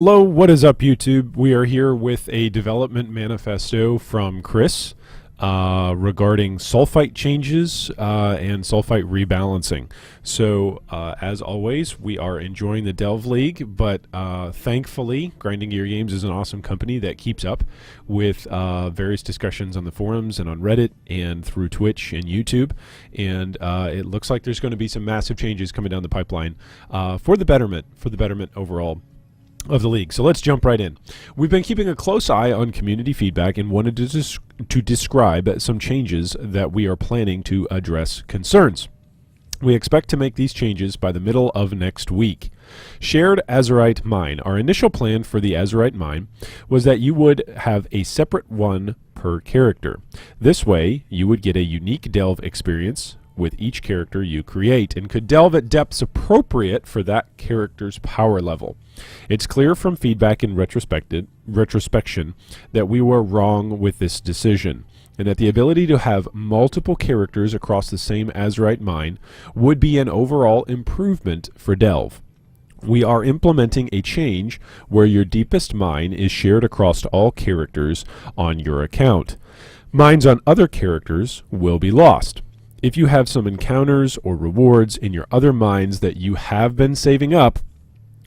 Hello, what is up, YouTube? We are here with a development manifesto from Chris regarding sulfite changes and sulfite rebalancing. So, as always, we are enjoying the Delve League, but thankfully, Grinding Gear Games is an awesome company that keeps up with various discussions on the forums and on Reddit and through Twitch and YouTube. And it looks like there's going to be some massive changes coming down the pipeline for the betterment overall of the league. So let's jump right in. We've been keeping a close eye on community feedback and wanted to describe some changes that we are planning to address concerns. We expect to make these changes by the middle of next week. Shared Azurite Mine. Our initial plan for the Azurite Mine was that you would have a separate one per character. This way, you would get a unique delve experience with each character you create and could delve at depths appropriate for that character's power level. It's clear from feedback and retrospection that we were wrong with this decision, and that the ability to have multiple characters across the same Azurite mine would be an overall improvement for delve. We are implementing a change where your deepest mine is shared across all characters on your account. Mines on other characters will be lost. If you have some encounters or rewards in your other mines that you have been saving up,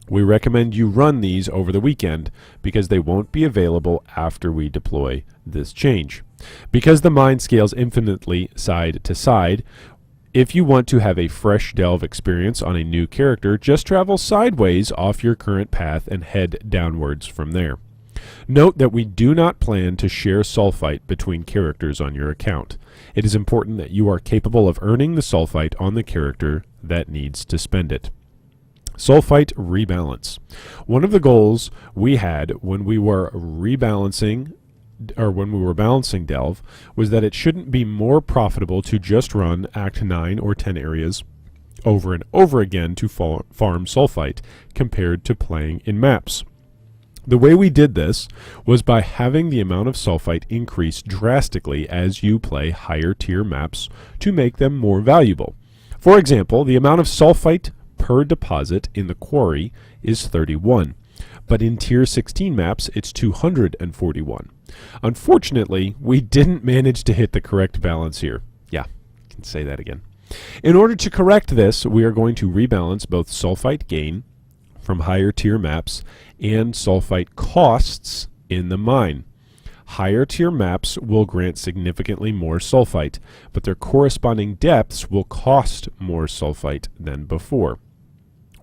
we recommend you run these over the weekend because they won't be available after we deploy this change. Because the mine scales infinitely side to side, if you want to have a fresh delve experience on a new character, just travel sideways off your current path and head downwards from there. Note that we do not plan to share sulfite between characters on your account. It is important that you are capable of earning the sulfite on the character that needs to spend it. Sulfite rebalance. One of the goals we had when we were balancing Delve was that it shouldn't be more profitable to just run Act 9 or 10 areas over and over again to farm sulfite compared to playing in maps. The way we did this was by having the amount of sulfite increase drastically as you play higher tier maps to make them more valuable. For example, the amount of sulfite per deposit in the quarry is 31, but in tier 16 maps it's 241. Unfortunately, we didn't manage to hit the correct balance here. Yeah, I can say that again. In order to correct this, we are going to rebalance both sulfite gain from higher tier maps and sulfite costs in the mine. Higher tier maps will grant significantly more sulfite, but their corresponding depths will cost more sulfite than before.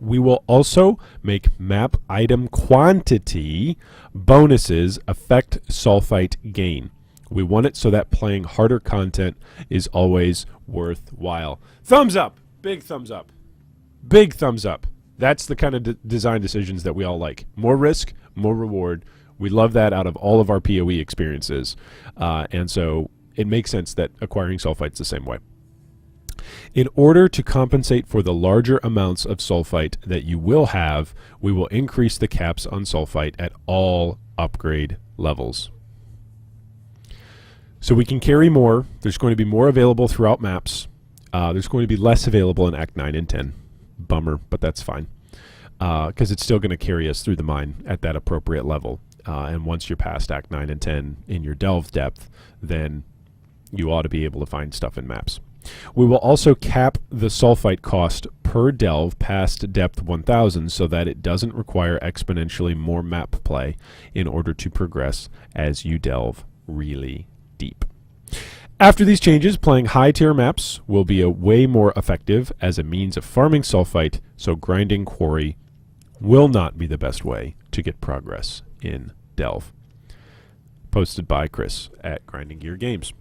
We will also make map item quantity bonuses affect sulfite gain. We want it so that playing harder content is always worthwhile. Thumbs up! Big thumbs up. Big thumbs up. That's the kind of design decisions that we all like. More risk, more reward. We love that out of all of our PoE experiences. And so it makes sense that acquiring sulfite's the same way. In order to compensate for the larger amounts of sulfite that you will have, we will increase the caps on sulfite at all upgrade levels. So we can carry more. There's going to be more available throughout maps. There's going to be less available in Act 9 and 10. Bummer, but that's fine. Because it's still going to carry us through the mine at that appropriate level. And once you're past Act 9 and 10 in your delve depth, then you ought to be able to find stuff in maps. We will also cap the sulfite cost per delve past depth 1000 so that it doesn't require exponentially more map play in order to progress as you delve really deep. After these changes, playing high tier maps will be way more effective as a means of farming sulfite, so grinding quarry will not be the best way to get progress in delve. Posted by Chris at Grinding Gear Games.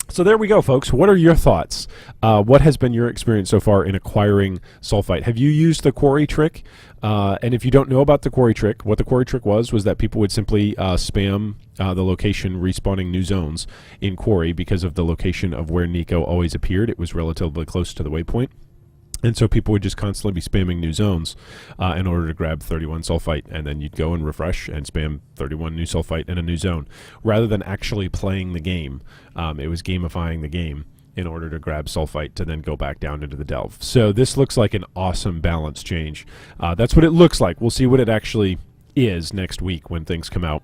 So there we go, folks. What are your thoughts? What has been your experience so far in acquiring sulfite? Have you used the quarry trick? And if you don't know about the quarry trick, what the quarry trick was that people would simply spam the location respawning new zones in quarry because of the location of where Nico always appeared. It was relatively close to the waypoint. And so people would just constantly be spamming new zones in order to grab 31 sulfite, and then you'd go and refresh and spam 31 new sulfite in a new zone. Rather than actually playing the game, it was gamifying the game in order to grab sulfite to then go back down into the delve. So this looks like an awesome balance change. That's what it looks like. We'll see what it actually is next week when things come out.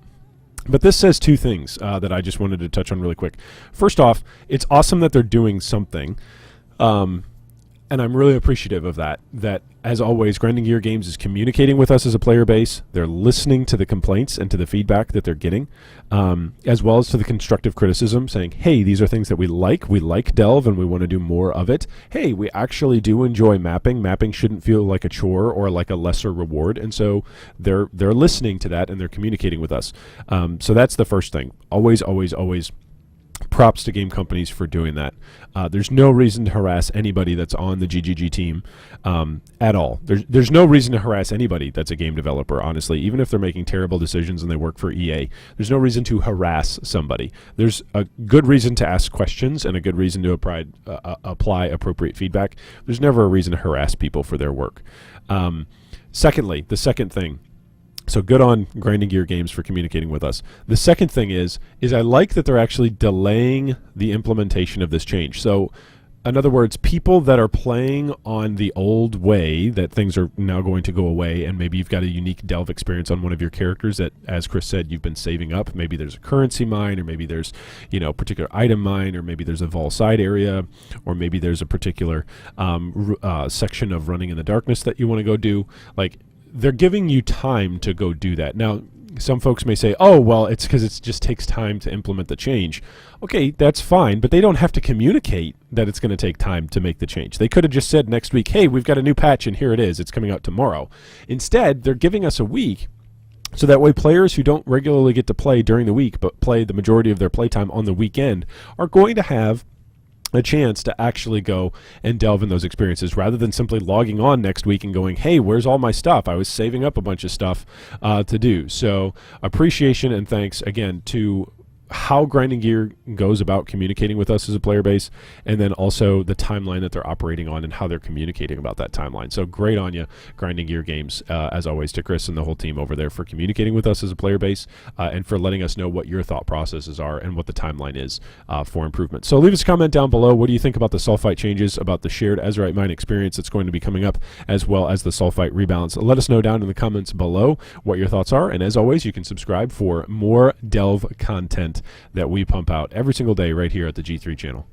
But this says two things that I just wanted to touch on really quick. First off, it's awesome that they're doing something. And I'm really appreciative of that. That, as always, Grinding Gear Games is communicating with us as a player base. They're listening to the complaints and to the feedback that they're getting, as well as to the constructive criticism, saying, hey, these are things that we like. We like Delve, and we want to do more of it. Hey, we actually do enjoy mapping. Mapping shouldn't feel like a chore or like a lesser reward. And so they're listening to that, and they're communicating with us. So that's the first thing. Always, always, always props to game companies for doing that. There's no reason to harass anybody that's on the GGG team at all. There's no reason to harass anybody that's a game developer, honestly. Even if they're making terrible decisions and they work for EA, there's no reason to harass somebody. There's a good reason to ask questions and a good reason to apply appropriate feedback. There's never a reason to harass people for their work. Secondly, the second thing, so good on Grinding Gear Games for communicating with us. The second thing is I like that they're actually delaying the implementation of this change. So, in other words, people that are playing on the old way, that things are now going to go away, and maybe you've got a unique Delve experience on one of your characters that, as Chris said, you've been saving up. Maybe there's a currency mine, or maybe there's, particular item mine, or maybe there's a Vol side area, or maybe there's a particular section of Running in the Darkness that you want to go do. Like, they're giving you time to go do that. Now, some folks may say, oh, well, it's because it just takes time to implement the change. Okay, that's fine, but they don't have to communicate that it's going to take time to make the change. They could have just said next week, hey, we've got a new patch, and here it is. It's coming out tomorrow. Instead, they're giving us a week, so that way players who don't regularly get to play during the week but play the majority of their playtime on the weekend are going to have a chance to actually go and delve in those experiences rather than simply logging on next week and going, hey, where's all my stuff? I was saving up a bunch of stuff to do. So appreciation and thanks again to how Grinding Gear goes about communicating with us as a player base, and then also the timeline that they're operating on and how they're communicating about that timeline. So great on you, Grinding Gear Games, as always, to Chris and the whole team over there for communicating with us as a player base and for letting us know what your thought processes are and what the timeline is for improvement. So leave us a comment down below. What do you think about the Sulphite changes, about the shared Azurite mine experience that's going to be coming up, as well as the Sulphite rebalance? Let us know down in the comments below what your thoughts are, and as always, you can subscribe for more Delve content that we pump out every single day right here at the G3 channel.